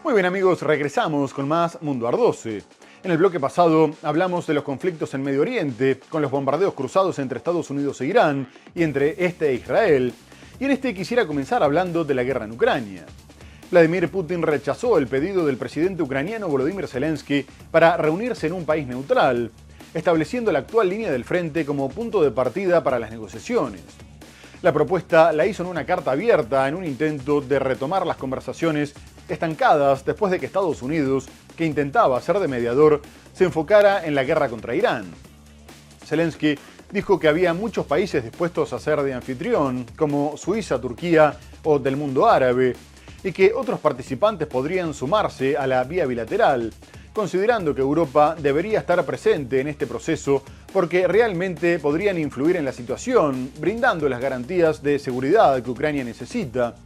Muy bien amigos, regresamos con más Mundo Ar-12. En el bloque pasado hablamos de los conflictos en Medio Oriente, con los bombardeos cruzados entre Estados Unidos e Irán y entre este e Israel. Y en este quisiera comenzar hablando de la guerra en Ucrania. Vladimir Putin rechazó el pedido del presidente ucraniano Volodymyr Zelensky para reunirse en un país neutral, estableciendo la actual línea del frente como punto de partida para las negociaciones. La propuesta la hizo en una carta abierta en un intento de retomar las conversaciones estancadas después de que Estados Unidos, que intentaba ser de mediador, se enfocara en la guerra contra Irán. Zelensky dijo que había muchos países dispuestos a ser de anfitrión, como Suiza, Turquía o del mundo árabe, y que otros participantes podrían sumarse a la vía bilateral, considerando que Europa debería estar presente en este proceso porque realmente podrían influir en la situación, brindando las garantías de seguridad que Ucrania necesita,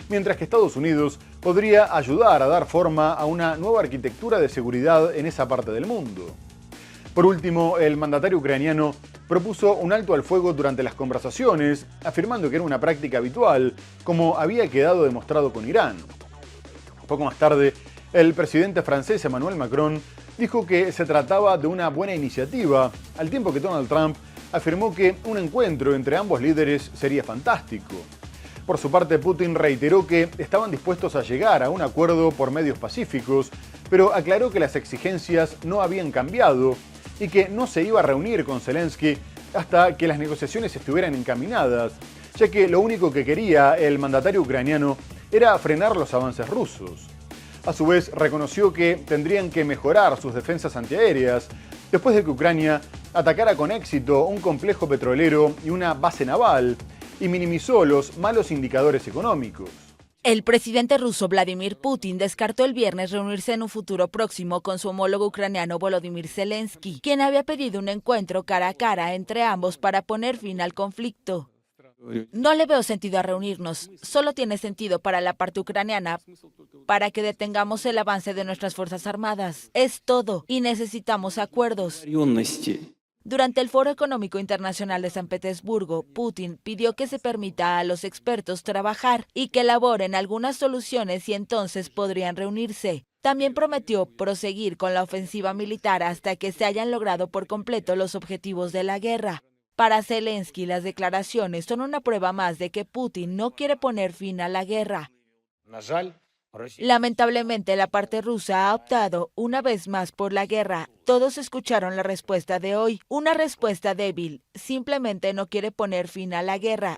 mientras que Estados Unidos podría ayudar a dar forma a una nueva arquitectura de seguridad en esa parte del mundo. Por último, el mandatario ucraniano propuso un alto al fuego durante las conversaciones, afirmando que era una práctica habitual, como había quedado demostrado con Irán. Poco más tarde, el presidente francés Emmanuel Macron dijo que se trataba de una buena iniciativa, al tiempo que Donald Trump afirmó que un encuentro entre ambos líderes sería fantástico. Por su parte, Putin reiteró que estaban dispuestos a llegar a un acuerdo por medios pacíficos, pero aclaró que las exigencias no habían cambiado y que no se iba a reunir con Zelensky hasta que las negociaciones estuvieran encaminadas, ya que lo único que quería el mandatario ucraniano era frenar los avances rusos. A su vez, reconoció que tendrían que mejorar sus defensas antiaéreas después de que Ucrania atacara con éxito un complejo petrolero y una base naval, y minimizó los malos indicadores económicos. El presidente ruso Vladimir Putin descartó el viernes reunirse en un futuro próximo con su homólogo ucraniano Volodymyr Zelensky, quien había pedido un encuentro cara a cara entre ambos para poner fin al conflicto. No le veo sentido a reunirnos, solo tiene sentido para la parte ucraniana, para que detengamos el avance de nuestras fuerzas armadas. Es todo, y necesitamos acuerdos. Durante el Foro Económico Internacional de San Petersburgo, Putin pidió que se permita a los expertos trabajar y que elaboren algunas soluciones y entonces podrían reunirse. También prometió proseguir con la ofensiva militar hasta que se hayan logrado por completo los objetivos de la guerra. Para Zelensky, las declaraciones son una prueba más de que Putin no quiere poner fin a la guerra. Lamentablemente, la parte rusa ha optado una vez más por la guerra. Todos escucharon la respuesta de hoy, una respuesta débil. Simplemente no quiere poner fin a la guerra.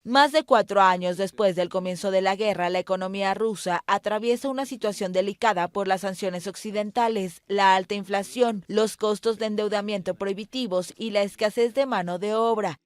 Más de 4 años después del comienzo de la guerra, la economía rusa atraviesa una situación delicada por las sanciones occidentales, la alta inflación, los costos de endeudamiento prohibitivos y la escasez de mano de obra.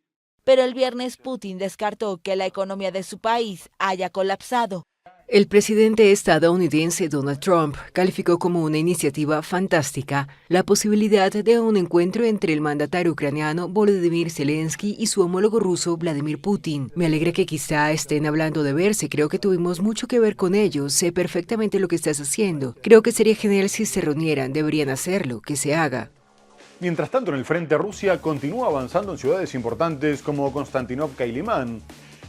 Pero el viernes Putin descartó que la economía de su país haya colapsado. El presidente estadounidense Donald Trump calificó como una iniciativa fantástica la posibilidad de un encuentro entre el mandatario ucraniano Volodymyr Zelensky y su homólogo ruso Vladimir Putin. Me alegra que quizá estén hablando de verse, creo que tuvimos mucho que ver con ellos, sé perfectamente lo que estás haciendo. Creo que sería genial si se reunieran, deberían hacerlo, que se haga. Mientras tanto, en el frente, Rusia continúa avanzando en ciudades importantes como Konstantinovka y Limán,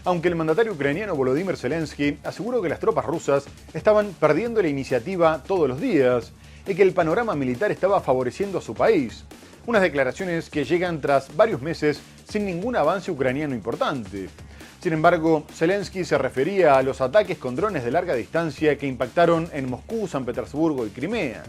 aunque el mandatario ucraniano Volodymyr Zelensky aseguró que las tropas rusas estaban perdiendo la iniciativa todos los días y que el panorama militar estaba favoreciendo a su país. Unas declaraciones que llegan tras varios meses sin ningún avance ucraniano importante. Sin embargo, Zelensky se refería a los ataques con drones de larga distancia que impactaron en Moscú, San Petersburgo y Crimea.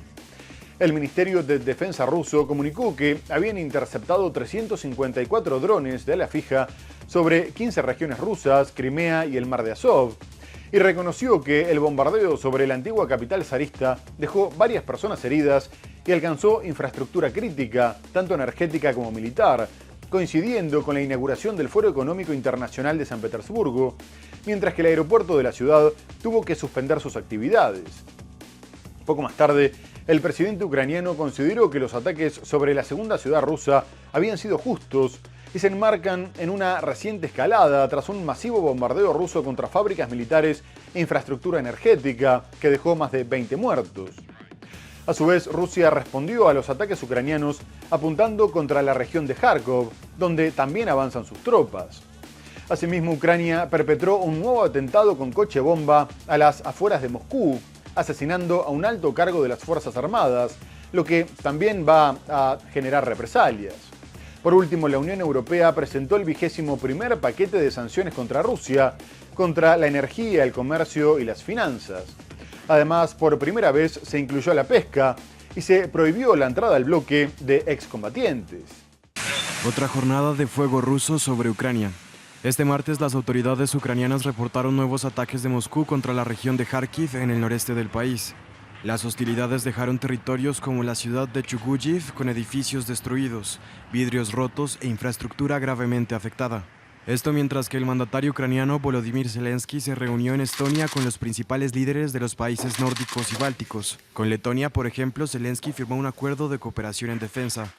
El Ministerio de Defensa ruso comunicó que habían interceptado 354 drones de ala fija sobre 15 regiones rusas, Crimea y el Mar de Azov, y reconoció que el bombardeo sobre la antigua capital zarista dejó varias personas heridas y alcanzó infraestructura crítica, tanto energética como militar, coincidiendo con la inauguración del Foro Económico Internacional de San Petersburgo, mientras que el aeropuerto de la ciudad tuvo que suspender sus actividades. Poco más tarde, el presidente ucraniano consideró que los ataques sobre la segunda ciudad rusa habían sido justos y se enmarcan en una reciente escalada tras un masivo bombardeo ruso contra fábricas militares e infraestructura energética que dejó más de 20 muertos. A su vez, Rusia respondió a los ataques ucranianos apuntando contra la región de Kharkov, donde también avanzan sus tropas. Asimismo, Ucrania perpetró un nuevo atentado con coche bomba a las afueras de Moscú, asesinando a un alto cargo de las Fuerzas Armadas, lo que también va a generar represalias. Por último, la Unión Europea presentó el 21º paquete de sanciones contra Rusia, contra la energía, el comercio y las finanzas. Además, por primera vez se incluyó la pesca y se prohibió la entrada al bloque de excombatientes. Otra jornada de fuego ruso sobre Ucrania. Este martes las autoridades ucranianas reportaron nuevos ataques de Moscú contra la región de Kharkiv en el noreste del país. Las hostilidades dejaron territorios como la ciudad de Chuguyiv con edificios destruidos, vidrios rotos e infraestructura gravemente afectada. Esto mientras que el mandatario ucraniano Volodymyr Zelensky se reunió en Estonia con los principales líderes de los países nórdicos y bálticos. Con Letonia, por ejemplo, Zelensky firmó un acuerdo de cooperación en defensa.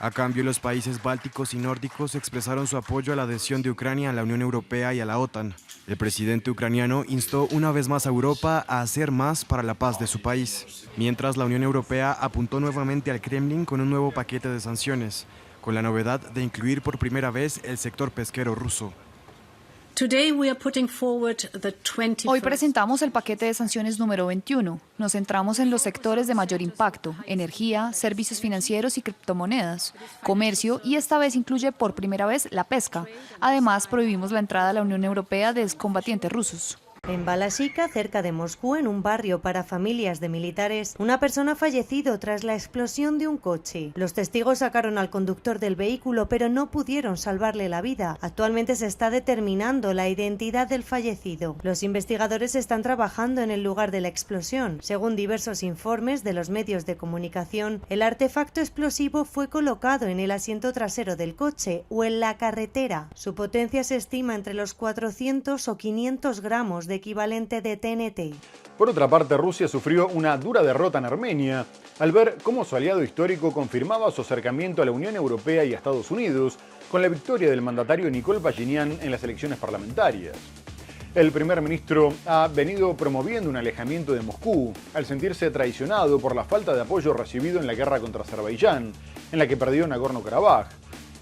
A cambio, los países bálticos y nórdicos expresaron su apoyo a la adhesión de Ucrania a la Unión Europea y a la OTAN. El presidente ucraniano instó una vez más a Europa a hacer más para la paz de su país, mientras la Unión Europea apuntó nuevamente al Kremlin con un nuevo paquete de sanciones, con la novedad de incluir por primera vez el sector pesquero ruso. Hoy presentamos el paquete de sanciones número 21. Nos centramos en los sectores de mayor impacto: energía, servicios financieros y criptomonedas, comercio, y esta vez incluye por primera vez la pesca. Además, prohibimos la entrada a la Unión Europea de excombatientes rusos. En Balashikha, cerca de Moscú, en un barrio para familias de militares, una persona ha fallecido tras la explosión de un coche. Los testigos sacaron al conductor del vehículo, pero no pudieron salvarle la vida. Actualmente se está determinando la identidad del fallecido. Los investigadores están trabajando en el lugar de la explosión. Según diversos informes de los medios de comunicación, el artefacto explosivo fue colocado en el asiento trasero del coche o en la carretera. Su potencia se estima entre los 400 o 500 gramos de equivalente de TNT. Por otra parte, Rusia sufrió una dura derrota en Armenia al ver cómo su aliado histórico confirmaba su acercamiento a la Unión Europea y a Estados Unidos con la victoria del mandatario Nikol Pashinyan en las elecciones parlamentarias. El primer ministro ha venido promoviendo un alejamiento de Moscú al sentirse traicionado por la falta de apoyo recibido en la guerra contra Azerbaiyán, en la que perdió Nagorno-Karabaj,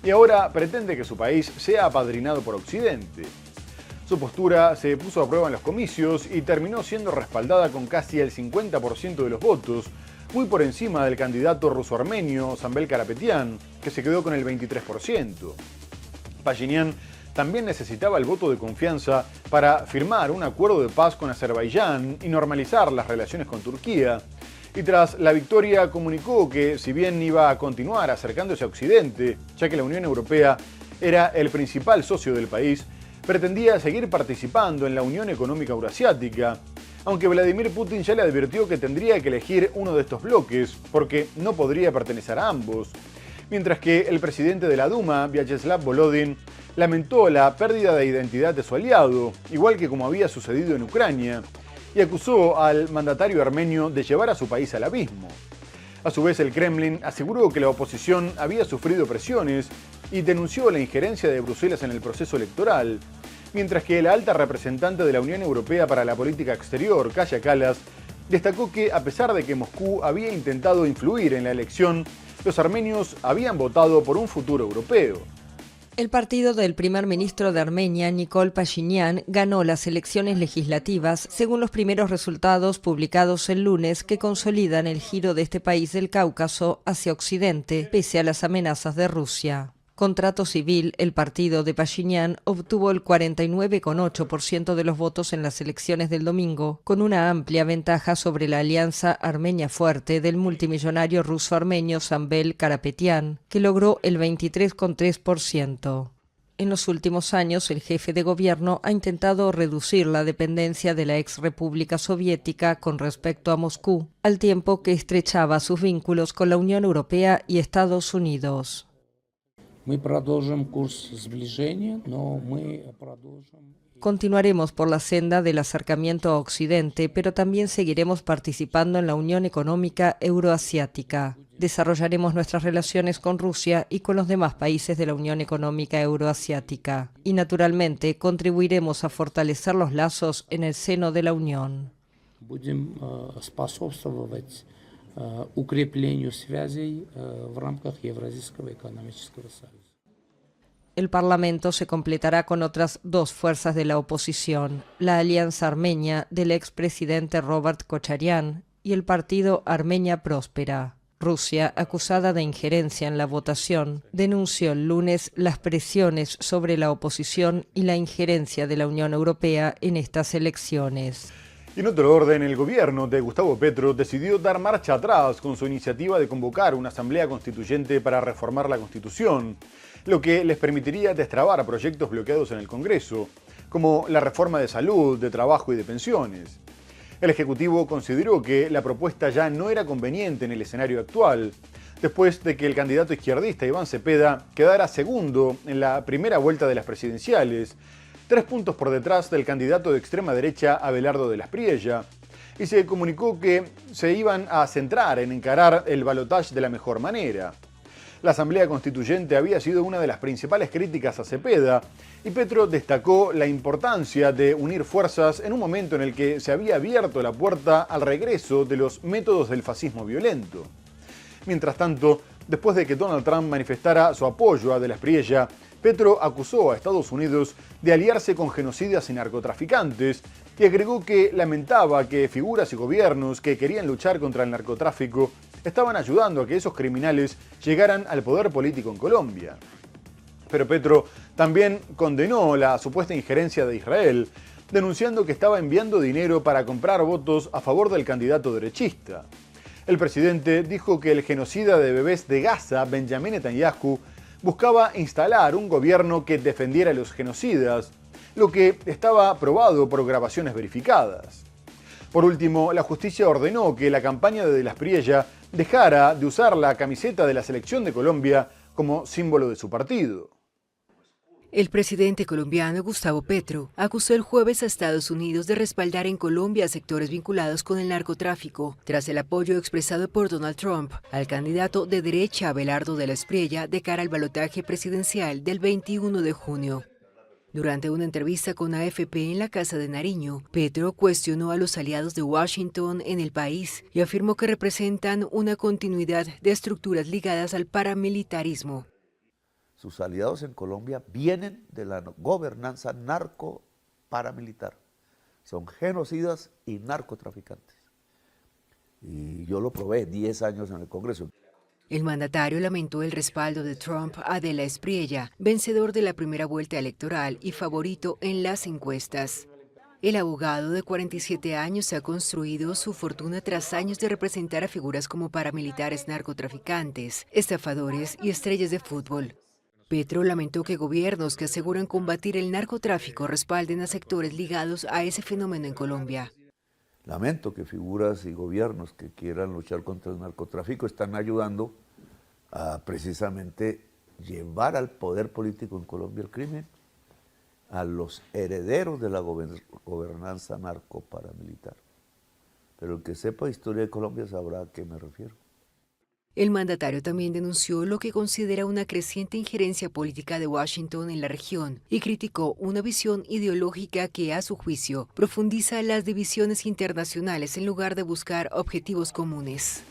y ahora pretende que su país sea apadrinado por Occidente. Su postura se puso a prueba en los comicios y terminó siendo respaldada con casi el 50% de los votos, muy por encima del candidato ruso-armenio Sanbel Karapetyan, que se quedó con el 23%. Pashinyan también necesitaba el voto de confianza para firmar un acuerdo de paz con Azerbaiyán y normalizar las relaciones con Turquía. Y tras la victoria comunicó que, si bien iba a continuar acercándose a Occidente, ya que la Unión Europea era el principal socio del país, pretendía seguir participando en la Unión Económica Eurasiática, aunque Vladimir Putin ya le advirtió que tendría que elegir uno de estos bloques, porque no podría pertenecer a ambos. Mientras que el presidente de la Duma, Vyacheslav Volodin, lamentó la pérdida de identidad de su aliado, igual que como había sucedido en Ucrania, y acusó al mandatario armenio de llevar a su país al abismo. A su vez, el Kremlin aseguró que la oposición había sufrido presiones y denunció la injerencia de Bruselas en el proceso electoral, mientras que la alta representante de la Unión Europea para la Política Exterior, Kaja Kallas, destacó que, a pesar de que Moscú había intentado influir en la elección, los armenios habían votado por un futuro europeo. El partido del primer ministro de Armenia, Nikol Pashinyan, ganó las elecciones legislativas según los primeros resultados publicados el lunes que consolidan el giro de este país del Cáucaso hacia Occidente, pese a las amenazas de Rusia. Con trato civil, el partido de Pashinyan obtuvo el 49,8% de los votos en las elecciones del domingo, con una amplia ventaja sobre la alianza Armenia Fuerte del multimillonario ruso-armenio Sanbel Karapetyan, que logró el 23,3%. En los últimos años, el jefe de gobierno ha intentado reducir la dependencia de la ex República Soviética con respecto a Moscú, al tiempo que estrechaba sus vínculos con la Unión Europea y Estados Unidos. Continuaremos por la senda del acercamiento a Occidente, pero también seguiremos participando en la Unión Económica Euroasiática. Desarrollaremos nuestras relaciones con Rusia y con los demás países de la Unión Económica Euroasiática. Y, naturalmente, contribuiremos a fortalecer los lazos en el seno de la Unión. El El Parlamento se completará con otras dos fuerzas de la oposición, la Alianza Armenia del expresidente Robert Kocharyan y el partido Armenia Próspera. Rusia, acusada de injerencia en la votación, denunció el lunes las presiones sobre la oposición y la injerencia de la Unión Europea en estas elecciones. Y en otro orden, el gobierno de Gustavo Petro decidió dar marcha atrás con su iniciativa de convocar una asamblea constituyente para reformar la Constitución, lo que les permitiría destrabar proyectos bloqueados en el Congreso, como la reforma de salud, de trabajo y de pensiones. El Ejecutivo consideró que la propuesta ya no era conveniente en el escenario actual, después de que el candidato izquierdista Iván Cepeda quedara segundo en la primera vuelta de las presidenciales, 3 puntos por detrás del candidato de extrema derecha Abelardo de la Espriella, y se comunicó que se iban a centrar en encarar el balotaje de la mejor manera. La Asamblea Constituyente había sido una de las principales críticas a Cepeda, y Petro destacó la importancia de unir fuerzas en un momento en el que se había abierto la puerta al regreso de los métodos del fascismo violento. Mientras tanto, después de que Donald Trump manifestara su apoyo a de la Espriella, Petro acusó a Estados Unidos de aliarse con genocidas y narcotraficantes y agregó que lamentaba que figuras y gobiernos que querían luchar contra el narcotráfico estaban ayudando a que esos criminales llegaran al poder político en Colombia. Pero Petro también condenó la supuesta injerencia de Israel, denunciando que estaba enviando dinero para comprar votos a favor del candidato derechista. El presidente dijo que el genocida de bebés de Gaza, Benjamin Netanyahu, buscaba instalar un gobierno que defendiera a los genocidas, lo que estaba probado por grabaciones verificadas. Por último, la justicia ordenó que la campaña de la Espriella dejara de usar la camiseta de la selección de Colombia como símbolo de su partido. El presidente colombiano Gustavo Petro acusó el jueves a Estados Unidos de respaldar en Colombia a sectores vinculados con el narcotráfico, tras el apoyo expresado por Donald Trump al candidato de derecha Abelardo de la Espriella de cara al balotaje presidencial del 21 de junio. Durante una entrevista con AFP en la Casa de Nariño, Petro cuestionó a los aliados de Washington en el país y afirmó que representan una continuidad de estructuras ligadas al paramilitarismo. Sus aliados en Colombia vienen de la gobernanza narco-paramilitar. Son genocidas y narcotraficantes. Y yo lo probé 10 años en el Congreso. El mandatario lamentó el respaldo de Trump a de la Espriella, vencedor de la primera vuelta electoral y favorito en las encuestas. El abogado de 47 años ha construido su fortuna tras años de representar a figuras como paramilitares narcotraficantes, estafadores y estrellas de fútbol. Petro lamentó que gobiernos que aseguran combatir el narcotráfico respalden a sectores ligados a ese fenómeno en Colombia. Lamento que figuras y gobiernos que quieran luchar contra el narcotráfico están ayudando a precisamente llevar al poder político en Colombia el crimen, a los herederos de la gobernanza narco-paramilitar. Pero el que sepa historia de Colombia sabrá a qué me refiero. El mandatario también denunció lo que considera una creciente injerencia política de Washington en la región y criticó una visión ideológica que, a su juicio, profundiza las divisiones internacionales en lugar de buscar objetivos comunes.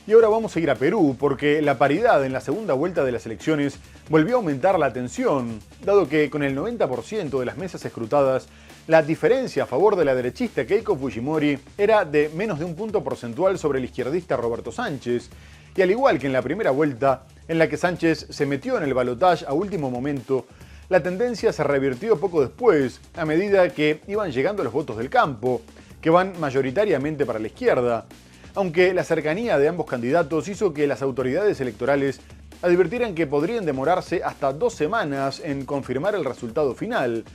Y ahora vamos a ir a Perú, porque la paridad en la segunda vuelta de las elecciones volvió a aumentar la tensión, dado que con el 90% de las mesas escrutadas, la diferencia a favor de la derechista Keiko Fujimori era de menos de un punto porcentual sobre el izquierdista Roberto Sánchez, y al igual que en la primera vuelta, en la que Sánchez se metió en el balotaje a último momento, la tendencia se revirtió poco después, a medida que iban llegando los votos del campo, que van mayoritariamente para la izquierda, aunque la cercanía de ambos candidatos hizo que las autoridades electorales advirtieran que podrían demorarse hasta 2 semanas en confirmar el resultado final,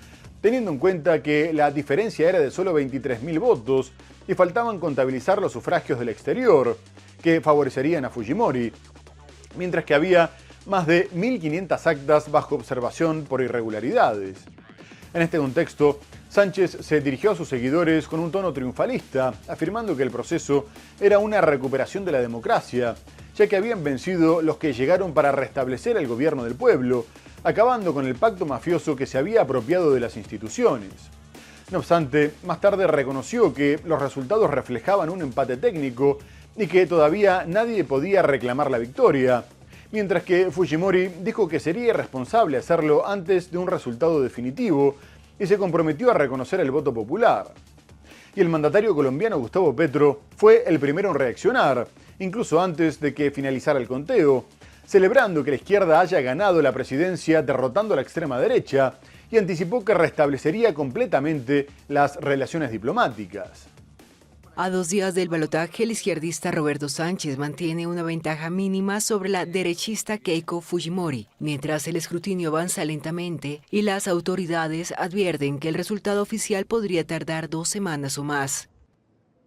teniendo en cuenta que la diferencia era de solo 23.000 votos y faltaban contabilizar los sufragios del exterior, que favorecerían a Fujimori, mientras que había más de 1.500 actas bajo observación por irregularidades. En este contexto, Sánchez se dirigió a sus seguidores con un tono triunfalista, afirmando que el proceso era una recuperación de la democracia, ya que habían vencido los que llegaron para restablecer el gobierno del pueblo, acabando con el pacto mafioso que se había apropiado de las instituciones. No obstante, más tarde reconoció que los resultados reflejaban un empate técnico y que todavía nadie podía reclamar la victoria, mientras que Fujimori dijo que sería irresponsable hacerlo antes de un resultado definitivo y se comprometió a reconocer el voto popular. Y el mandatario colombiano Gustavo Petro fue el primero en reaccionar, incluso antes de que finalizara el conteo, celebrando que la izquierda haya ganado la presidencia derrotando a la extrema derecha y anticipó que restablecería completamente las relaciones diplomáticas. A 2 días del balotaje, el izquierdista Roberto Sánchez mantiene una ventaja mínima sobre la derechista Keiko Fujimori, mientras el escrutinio avanza lentamente y las autoridades advierten que el resultado oficial podría tardar 2 semanas o más.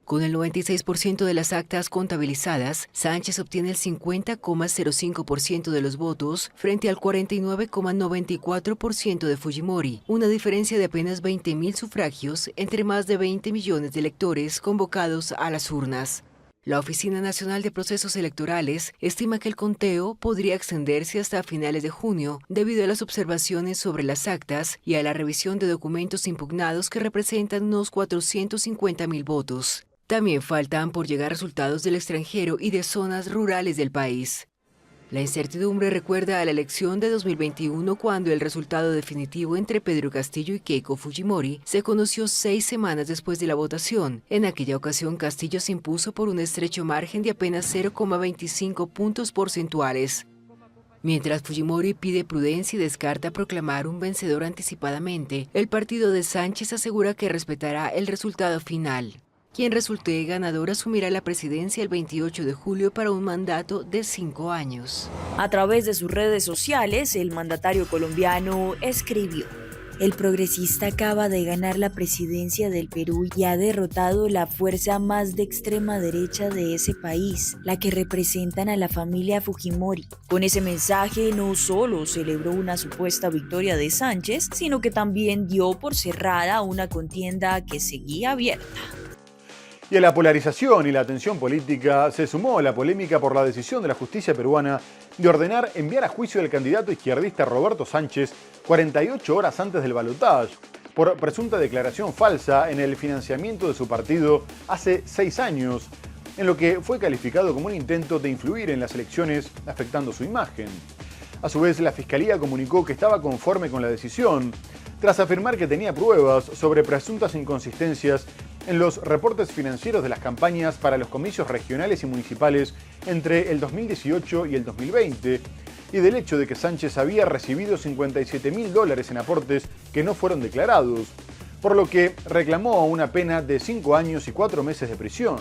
Con el 96% de las actas contabilizadas, Sánchez obtiene el 50,05% de los votos frente al 49,94% de Fujimori, una diferencia de apenas 20.000 sufragios entre más de 20 millones de electores convocados a las urnas. La Oficina Nacional de Procesos Electorales estima que el conteo podría extenderse hasta finales de junio debido a las observaciones sobre las actas y a la revisión de documentos impugnados que representan unos 450.000 votos. También faltan por llegar resultados del extranjero y de zonas rurales del país. La incertidumbre recuerda a la elección de 2021 cuando el resultado definitivo entre Pedro Castillo y Keiko Fujimori se conoció 6 semanas después de la votación. En aquella ocasión Castillo se impuso por un estrecho margen de apenas 0,25 puntos porcentuales. Mientras Fujimori pide prudencia y descarta proclamar un vencedor anticipadamente, el partido de Sánchez asegura que respetará el resultado final. Quien resulte ganador asumirá la presidencia el 28 de julio para un mandato de 5 años. A través de sus redes sociales, el mandatario colombiano escribió: el progresista acaba de ganar la presidencia del Perú y ha derrotado la fuerza más de extrema derecha de ese país, la que representan a la familia Fujimori. Con ese mensaje no solo celebró una supuesta victoria de Sánchez, sino que también dio por cerrada una contienda que seguía abierta. Y a la polarización y la tensión política se sumó la polémica por la decisión de la justicia peruana de ordenar enviar a juicio al candidato izquierdista Roberto Sánchez 48 horas antes del balotaje por presunta declaración falsa en el financiamiento de su partido hace 6 años, en lo que fue calificado como un intento de influir en las elecciones afectando su imagen. A su vez, la Fiscalía comunicó que estaba conforme con la decisión, tras afirmar que tenía pruebas sobre presuntas inconsistencias en los reportes financieros de las campañas para los comicios regionales y municipales entre el 2018 y el 2020, y del hecho de que Sánchez había recibido $57.000 en aportes que no fueron declarados, por lo que reclamó una pena de 5 años y 4 meses de prisión.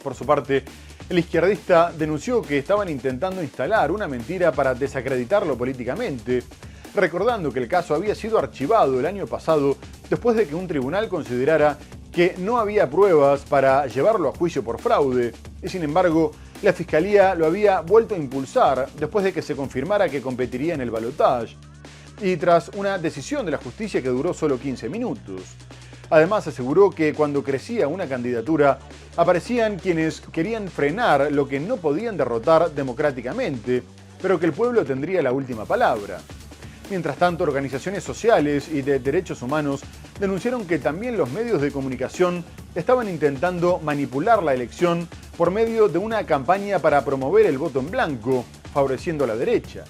Por su parte, el izquierdista denunció que estaban intentando instalar una mentira para desacreditarlo políticamente, recordando que el caso había sido archivado el año pasado después de que un tribunal considerara que no había pruebas para llevarlo a juicio por fraude, y sin embargo, la Fiscalía lo había vuelto a impulsar después de que se confirmara que competiría en el balotaje, y tras una decisión de la justicia que duró solo 15 minutos. Además, aseguró que cuando crecía una candidatura, aparecían quienes querían frenar lo que no podían derrotar democráticamente, pero que el pueblo tendría la última palabra. Mientras tanto, organizaciones sociales y de derechos humanos denunciaron que también los medios de comunicación estaban intentando manipular la elección por medio de una campaña para promover el voto en blanco, favoreciendo a la derecha.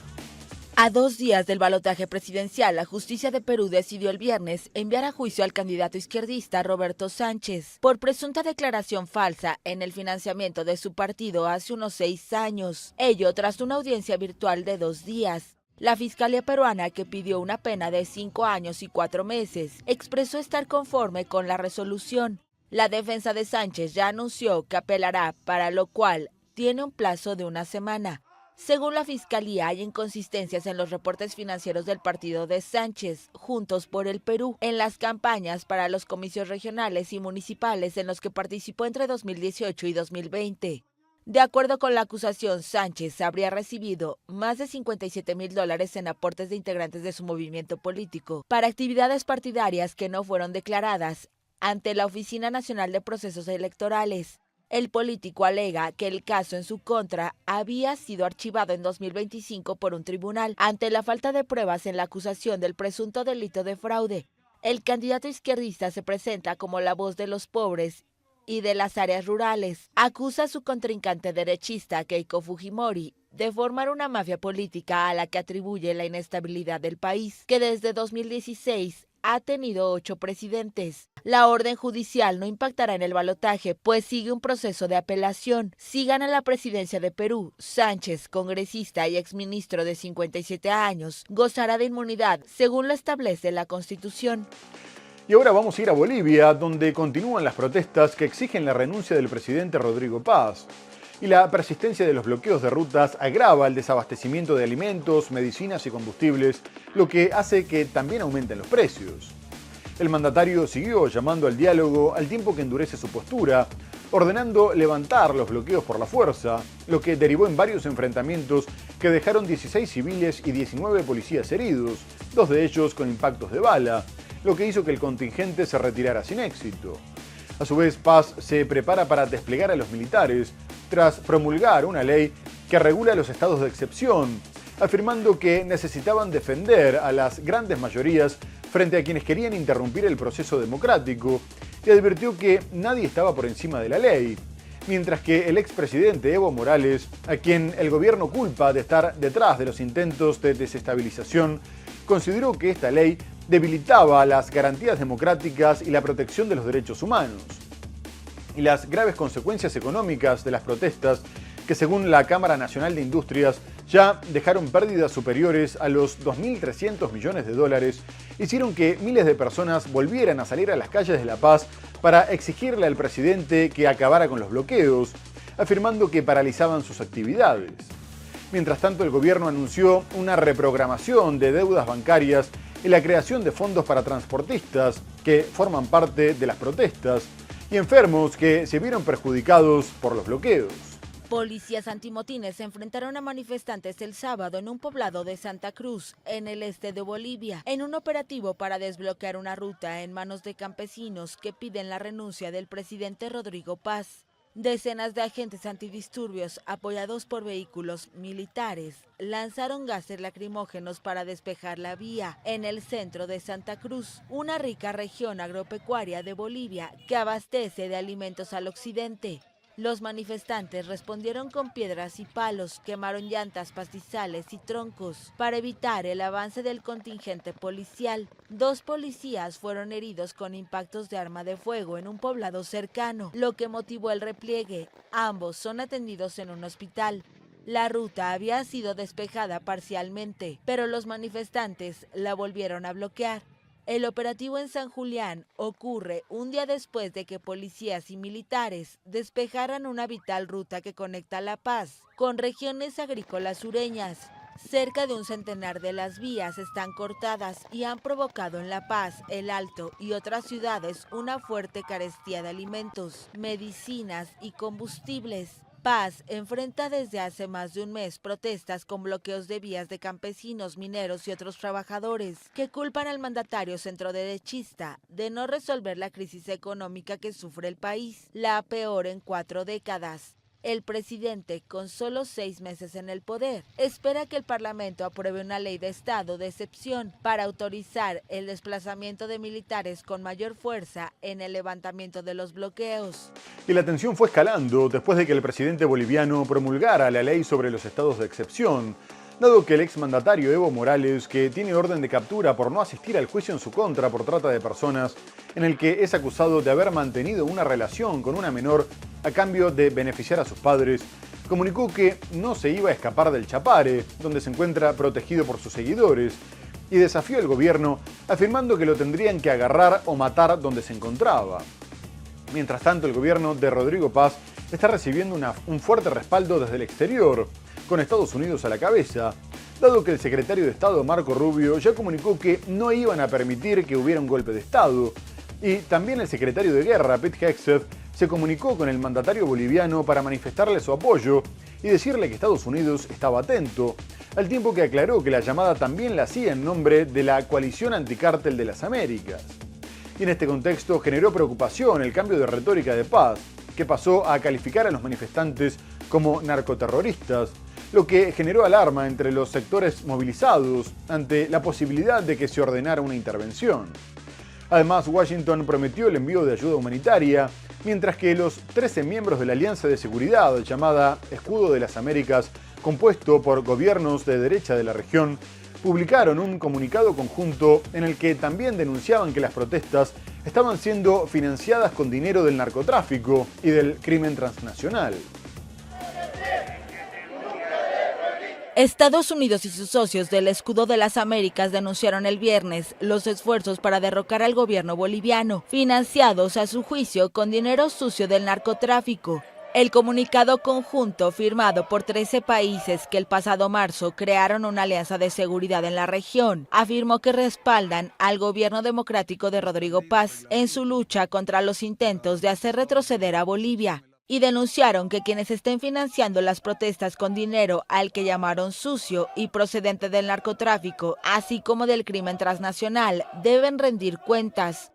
A 2 días del balotaje presidencial, la justicia de Perú decidió el viernes enviar a juicio al candidato izquierdista Roberto Sánchez por presunta declaración falsa en el financiamiento de su partido hace unos 6 años. Ello tras una audiencia virtual de 2 días. La Fiscalía peruana, que pidió una pena de 5 años y 4 meses, expresó estar conforme con la resolución. La defensa de Sánchez ya anunció que apelará, para lo cual tiene un plazo de 1 semana. Según la Fiscalía, hay inconsistencias en los reportes financieros del partido de Sánchez, Juntos por el Perú, en las campañas para los comicios regionales y municipales en los que participó entre 2018 y 2020. De acuerdo con la acusación, Sánchez habría recibido más de $57.000 en aportes de integrantes de su movimiento político para actividades partidarias que no fueron declaradas ante la Oficina Nacional de Procesos Electorales. El político alega que el caso en su contra había sido archivado en 2025 por un tribunal ante la falta de pruebas en la acusación del presunto delito de fraude. El candidato izquierdista se presenta como la voz de los pobres y de las áreas rurales. Acusa a su contrincante derechista Keiko Fujimori de formar una mafia política a la que atribuye la inestabilidad del país, que desde 2016 ha tenido 8 presidentes. La orden judicial no impactará en el balotaje, pues sigue un proceso de apelación. Si gana la presidencia de Perú, Sánchez, congresista y exministro de 57 años, gozará de inmunidad, según lo establece la Constitución. Y ahora vamos a ir a Bolivia, donde continúan las protestas que exigen la renuncia del presidente Rodrigo Paz. Y la persistencia de los bloqueos de rutas agrava el desabastecimiento de alimentos, medicinas y combustibles, lo que hace que también aumenten los precios. El mandatario siguió llamando al diálogo al tiempo que endurece su postura, ordenando levantar los bloqueos por la fuerza, lo que derivó en varios enfrentamientos que dejaron 16 civiles y 19 policías heridos, 2 de ellos con impactos de bala, lo que hizo que el contingente se retirara sin éxito. A su vez, Paz se prepara para desplegar a los militares tras promulgar una ley que regula los estados de excepción, afirmando que necesitaban defender a las grandes mayorías frente a quienes querían interrumpir el proceso democrático, y advirtió que nadie estaba por encima de la ley, mientras que el expresidente Evo Morales, a quien el gobierno culpa de estar detrás de los intentos de desestabilización, consideró que esta ley debilitaba las garantías democráticas y la protección de los derechos humanos. Y las graves consecuencias económicas de las protestas, que según la Cámara Nacional de Industrias ya dejaron pérdidas superiores a los 2.300 millones de dólares, hicieron que miles de personas volvieran a salir a las calles de La Paz para exigirle al presidente que acabara con los bloqueos, afirmando que paralizaban sus actividades. Mientras tanto, el gobierno anunció una reprogramación de deudas bancarias y la creación de fondos para transportistas que forman parte de las protestas y enfermos que se vieron perjudicados por los bloqueos. Policías antimotines se enfrentaron a manifestantes el sábado en un poblado de Santa Cruz, en el este de Bolivia, en un operativo para desbloquear una ruta en manos de campesinos que piden la renuncia del presidente Rodrigo Paz. Decenas de agentes antidisturbios, apoyados por vehículos militares, lanzaron gases lacrimógenos para despejar la vía en el centro de Santa Cruz, una rica región agropecuaria de Bolivia que abastece de alimentos al occidente. Los manifestantes respondieron con piedras y palos, quemaron llantas, pastizales y troncos para evitar el avance del contingente policial. 2 policías fueron heridos con impactos de arma de fuego en un poblado cercano, lo que motivó el repliegue. Ambos son atendidos en un hospital. La ruta había sido despejada parcialmente, pero los manifestantes la volvieron a bloquear. El operativo en San Julián ocurre un día después de que policías y militares despejaran una vital ruta que conecta La Paz con regiones agrícolas sureñas. Cerca de un centenar de las vías están cortadas y han provocado en La Paz, El Alto y otras ciudades una fuerte carestía de alimentos, medicinas y combustibles. Paz enfrenta desde hace más de un mes protestas con bloqueos de vías de campesinos, mineros y otros trabajadores que culpan al mandatario centroderechista de no resolver la crisis económica que sufre el país, la peor en 4 décadas. El presidente, con solo 6 meses en el poder, espera que el Parlamento apruebe una ley de estado de excepción para autorizar el desplazamiento de militares con mayor fuerza en el levantamiento de los bloqueos. Y la tensión fue escalando después de que el presidente boliviano promulgara la ley sobre los estados de excepción, dado que el exmandatario Evo Morales, que tiene orden de captura por no asistir al juicio en su contra por trata de personas, en el que es acusado de haber mantenido una relación con una menor a cambio de beneficiar a sus padres, comunicó que no se iba a escapar del Chapare, donde se encuentra protegido por sus seguidores, y desafió al gobierno afirmando que lo tendrían que agarrar o matar donde se encontraba. Mientras tanto, el gobierno de Rodrigo Paz está recibiendo un fuerte respaldo desde el exterior, con Estados Unidos a la cabeza, dado que el secretario de Estado Marco Rubio ya comunicó que no iban a permitir que hubiera un golpe de Estado, y también el secretario de Guerra, Pete Hegseth, se comunicó con el mandatario boliviano para manifestarle su apoyo y decirle que Estados Unidos estaba atento, al tiempo que aclaró que la llamada también la hacía en nombre de la coalición anticártel de las Américas. Y en este contexto generó preocupación el cambio de retórica de Paz, que pasó a calificar a los manifestantes como narcoterroristas, lo que generó alarma entre los sectores movilizados ante la posibilidad de que se ordenara una intervención. Además, Washington prometió el envío de ayuda humanitaria, mientras que los 13 miembros de la Alianza de Seguridad, llamada Escudo de las Américas, compuesto por gobiernos de derecha de la región, publicaron un comunicado conjunto en el que también denunciaban que las protestas estaban siendo financiadas con dinero del narcotráfico y del crimen transnacional. Estados Unidos y sus socios del Escudo de las Américas denunciaron el viernes los esfuerzos para derrocar al gobierno boliviano, financiados a su juicio con dinero sucio del narcotráfico. El comunicado conjunto, firmado por 13 países que el pasado marzo crearon una alianza de seguridad en la región, afirmó que respaldan al gobierno democrático de Rodrigo Paz en su lucha contra los intentos de hacer retroceder a Bolivia, y denunciaron que quienes estén financiando las protestas con dinero al que llamaron sucio y procedente del narcotráfico, así como del crimen transnacional, deben rendir cuentas.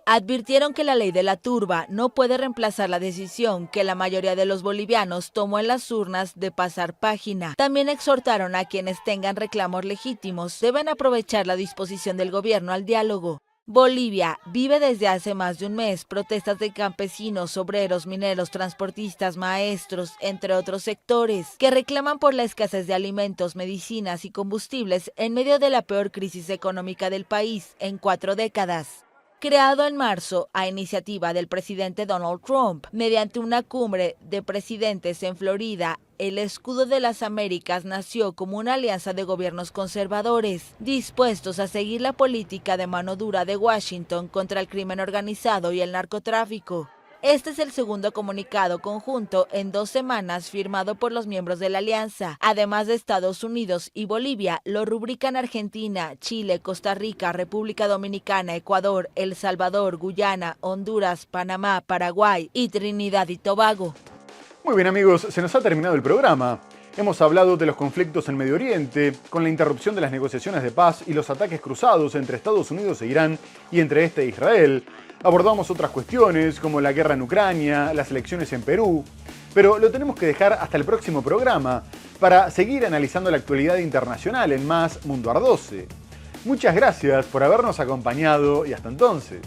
Advirtieron que la ley de la turba no puede reemplazar la decisión que la mayoría de los bolivianos tomó en las urnas de pasar página. También exhortaron a quienes tengan reclamos legítimos deben aprovechar la disposición del gobierno al diálogo. Bolivia vive desde hace más de un mes protestas de campesinos, obreros, mineros, transportistas, maestros, entre otros sectores, que reclaman por la escasez de alimentos, medicinas y combustibles en medio de la peor crisis económica del país en 4 décadas. Creado en marzo a iniciativa del presidente Donald Trump, mediante una cumbre de presidentes en Florida, el Escudo de las Américas nació como una alianza de gobiernos conservadores, dispuestos a seguir la política de mano dura de Washington contra el crimen organizado y el narcotráfico. Este es el segundo comunicado conjunto en 2 semanas firmado por los miembros de la alianza. Además de Estados Unidos y Bolivia, lo rubrican Argentina, Chile, Costa Rica, República Dominicana, Ecuador, El Salvador, Guyana, Honduras, Panamá, Paraguay y Trinidad y Tobago. Muy bien amigos, se nos ha terminado el programa. Hemos hablado de los conflictos en Medio Oriente, con la interrupción de las negociaciones de paz y los ataques cruzados entre Estados Unidos e Irán y entre este e Israel. Abordamos otras cuestiones como la guerra en Ucrania, las elecciones en Perú, pero lo tenemos que dejar hasta el próximo programa para seguir analizando la actualidad internacional en más Mundo Ar 12. Muchas gracias por habernos acompañado y hasta entonces.